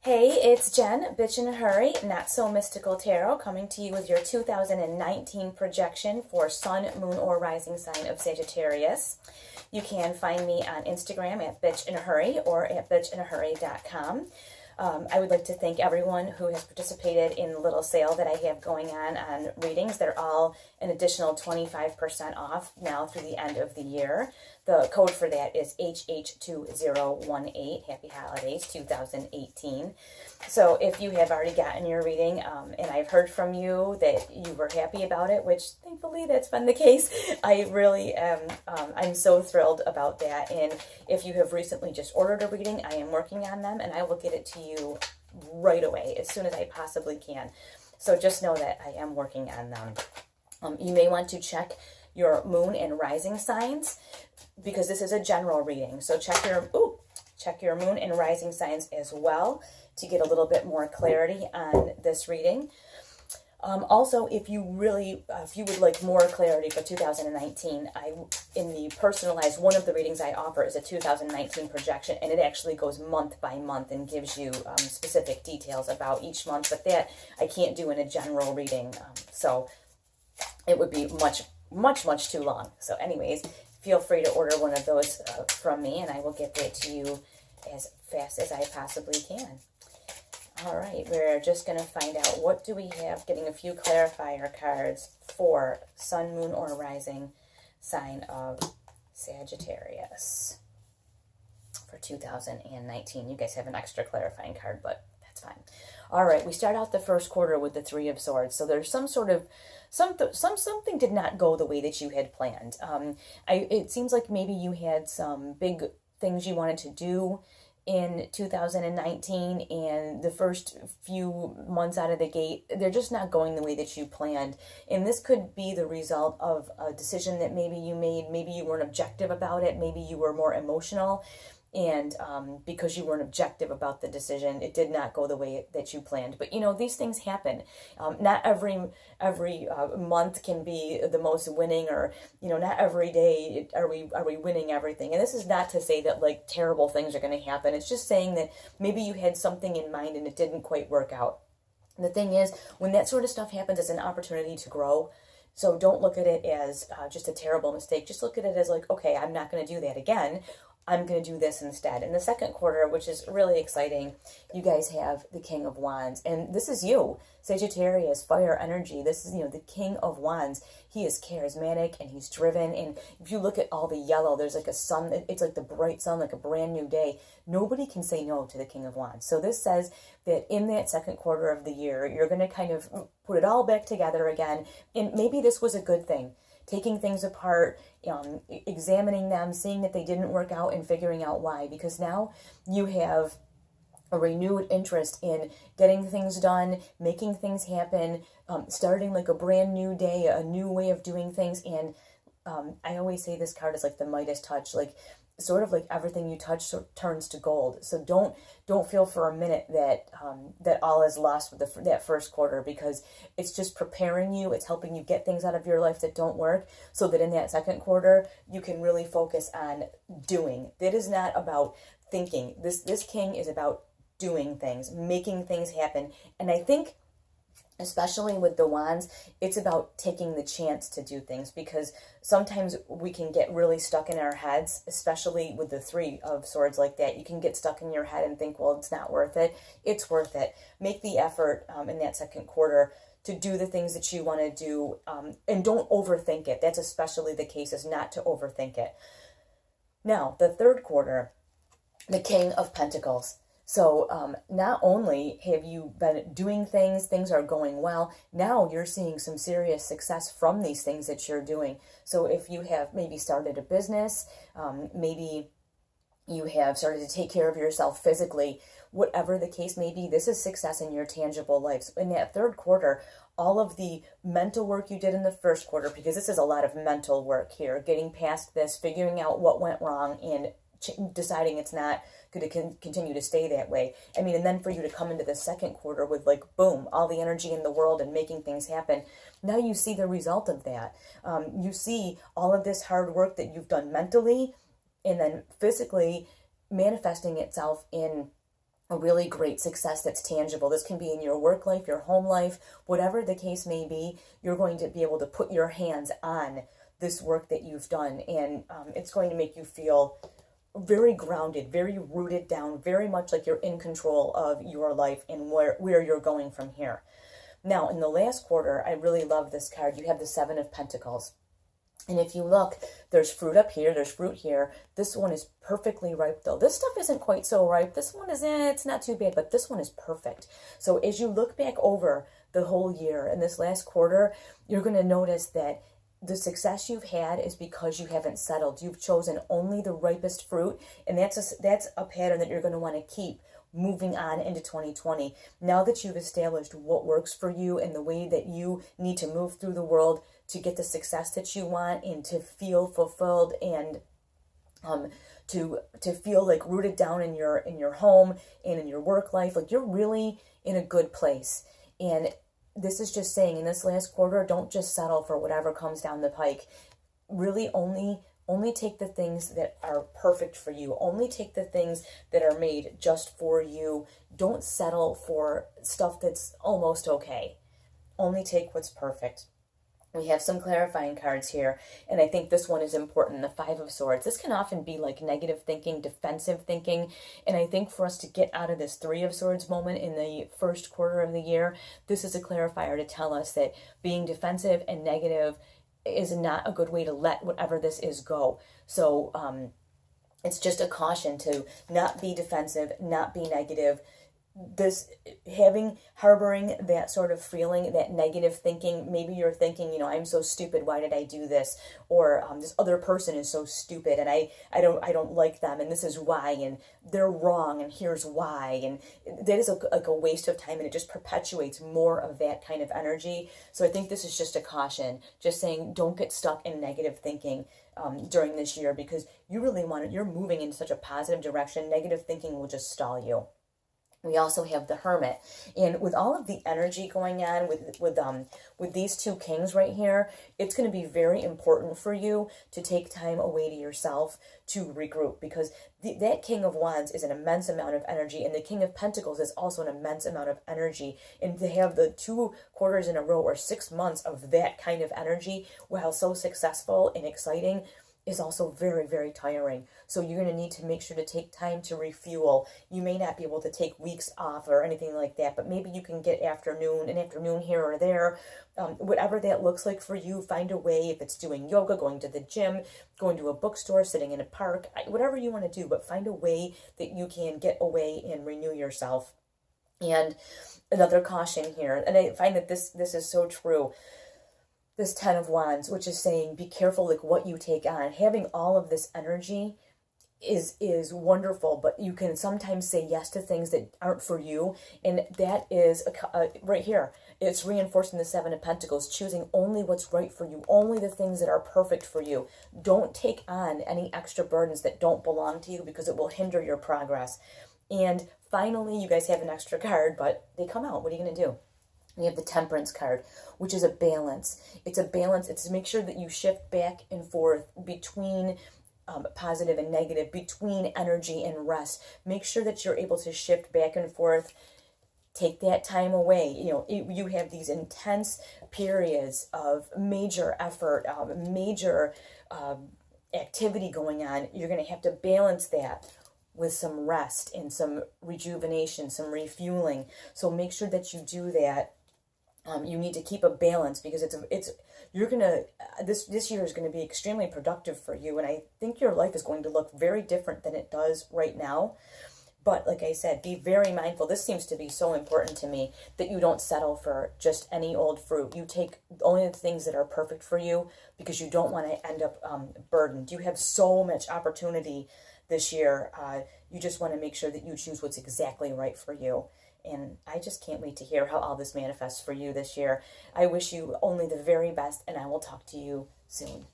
Hey, it's Jen, Bitch in a Hurry, Not So Mystical Tarot, coming to you with your 2019 projection for Sun, Moon, or Rising sign of Sagittarius. You can find me on Instagram at Bitch in a Hurry or at bitchinahurry.com. I would like to thank everyone who has participated in the little sale that I have going on readings. They're all an additional 25% off now through the end of the year. The code for that is HH2018. Happy Holidays 2018. So if you have already gotten your reading and I've heard from you that you were happy about it, which thankfully that's been the case, I really am, I'm so thrilled about that. And if you have recently just ordered a reading, I am working on them and I will get it to you right away as soon as I possibly can. So just know that I am working on them. You may want to check your moon and rising signs because this is a general reading. So check your moon and rising signs as well to get a little bit more clarity on this reading. Also, if you would like more clarity for 2019, in the personalized, one of the readings I offer is a 2019 projection, and it actually goes month by month and gives you specific details about each month, but that I can't do in a general reading, so it would be much too long. So anyways, feel free to order one of those from me, and I will get that to you as fast as I possibly can. All right, we're just going to find out what do we have, getting a few clarifier cards for Sun, Moon, or Rising sign of Sagittarius for 2019. You guys have an extra clarifying card, but that's fine. All right, we start out the first quarter with the Three of Swords. So there's some sort of, something did not go the way that you had planned. It seems like maybe you had some big things you wanted to do in 2019, and the first few months out of the gate, they're just not going the way that you planned. And this could be the result of a decision that maybe you made, maybe you weren't objective about it, maybe you were more emotional, and because you weren't objective about the decision, it did not go the way that you planned. But you know, these things happen. Not every month can be the most winning, or you know, not every day are we winning everything. And this is not to say that like terrible things are going to happen. It's just saying that maybe you had something in mind and it didn't quite work out. And the thing is, when that sort of stuff happens, it's an opportunity to grow. So don't look at it as just a terrible mistake. Just look at it as like, okay, I'm not going to do that again. I'm going to do this instead. In the second quarter, which is really exciting, you guys have the King of Wands. And this is you, Sagittarius, fire energy. This is, you know, the King of Wands. He is charismatic and he's driven. And if you look at all the yellow, there's like a sun. It's like the bright sun, like a brand new day. Nobody can say no to the King of Wands. So this says that in that second quarter of the year, you're going to kind of put it all back together again. And maybe this was a good thing. Taking things apart, examining them, seeing that they didn't work out and figuring out why. Because now you have a renewed interest in getting things done, making things happen, starting like a brand new day, a new way of doing things. And I always say this card is like the Midas touch, like sort of like everything you touch turns to gold. So don't feel for a minute that that all is lost with that first quarter, because it's just preparing you. It's helping you get things out of your life that don't work, so that in that second quarter you can really focus on doing. That is not about thinking. This king is about doing things, making things happen. And I think, especially with the wands, it's about taking the chance to do things, because sometimes we can get really stuck in our heads, especially with the Three of Swords like that. You can get stuck in your head and think, well, it's not worth it. It's worth it. Make the effort in that second quarter to do the things that you want to do, and don't overthink it. That's especially the case, is not to overthink it. Now, the third quarter, the King of Pentacles. So not only have you been doing things are going well, now you're seeing some serious success from these things that you're doing. So if you have maybe started a business, maybe you have started to take care of yourself physically, whatever the case may be, this is success in your tangible life. So in that third quarter, all of the mental work you did in the first quarter, because this is a lot of mental work here, getting past this, figuring out what went wrong, and deciding it's not going to continue to stay that way. I mean, and then for you to come into the second quarter with like, boom, all the energy in the world and making things happen. Now you see the result of that. You see all of this hard work that you've done mentally and then physically manifesting itself in a really great success that's tangible. This can be in your work life, your home life, whatever the case may be. You're going to be able to put your hands on this work that you've done, and it's going to make you feel very grounded, very rooted down, very much like you're in control of your life and where you're going from here. Now, in the last quarter, I really love this card. You have the Seven of Pentacles. And if you look, there's fruit up here, there's fruit here. This one is perfectly ripe, though. This stuff isn't quite so ripe. This one is, it's not too bad, but this one is perfect. So as you look back over the whole year and this last quarter, you're going to notice that the success you've had is because you haven't settled. You've chosen only the ripest fruit, and that's a pattern that you're going to want to keep moving on into 2020. Now that you've established what works for you and the way that you need to move through the world to get the success that you want and to feel fulfilled and to feel like rooted down in your home and in your work life, like you're really in a good place. And this is just saying, in this last quarter, don't just settle for whatever comes down the pike. Really only take the things that are perfect for you. Only take the things that are made just for you. Don't settle for stuff that's almost okay. Only take what's perfect. We have some clarifying cards here, and I think this one is important, the Five of Swords. This can often be like negative thinking, defensive thinking, and I think for us to get out of this Three of Swords moment in the first quarter of the year, this is a clarifier to tell us that being defensive and negative is not a good way to let whatever this is go. So it's just a caution to not be defensive, not be negative. This harboring that sort of feeling, that negative thinking, maybe you're thinking, I'm so stupid, why did I do this? Or this other person is so stupid and I don't like them, and this is why, and they're wrong, and here's why. And that is like a waste of time, and it just perpetuates more of that kind of energy. So I think this is just a caution, just saying don't get stuck in negative thinking during this year, because you really you're moving in such a positive direction. Negative thinking will just stall you. We also have the Hermit, and with all of the energy going on with these two kings right here, it's going to be very important for you to take time away to yourself to regroup, because that King of Wands is an immense amount of energy, and the King of Pentacles is also an immense amount of energy, and to have the 2 quarters in a row or 6 months of that kind of energy, while so successful and exciting, is also very, very tiring. So you're going to need to make sure to take time to refuel. You may not be able to take weeks off or anything like that, but maybe you can get an afternoon here or there. Whatever that looks like for you, find a way. If it's doing yoga, going to the gym, going to a bookstore, sitting in a park, whatever you want to do, but find a way that you can get away and renew yourself. And another caution here, and I find that this is so true, this Ten of Wands, which is saying be careful like what you take on. Having all of this energy is wonderful, but you can sometimes say yes to things that aren't for you, and that is right here. It's reinforcing the Seven of Pentacles, choosing only what's right for you, only the things that are perfect for you. Don't take on any extra burdens that don't belong to you, because it will hinder your progress. And finally, you guys have an extra card, but they come out. What are you going to do? We have the Temperance card, which is a balance. It's a balance. It's to make sure that you shift back and forth between positive and negative, between energy and rest. Make sure that you're able to shift back and forth. Take that time away. You have these intense periods of major effort, major activity going on. You're going to have to balance that with some rest and some rejuvenation, some refueling. So make sure that you do that. You need to keep a balance, because this year is going to be extremely productive for you, and I think your life is going to look very different than it does right now. But like I said, be very mindful. This seems to be so important to me, that you don't settle for just any old fruit. You take only the things that are perfect for you, because you don't want to end up burdened. You have so much opportunity this year. You just want to make sure that you choose what's exactly right for you. And I just can't wait to hear how all this manifests for you this year. I wish you only the very best, and I will talk to you soon.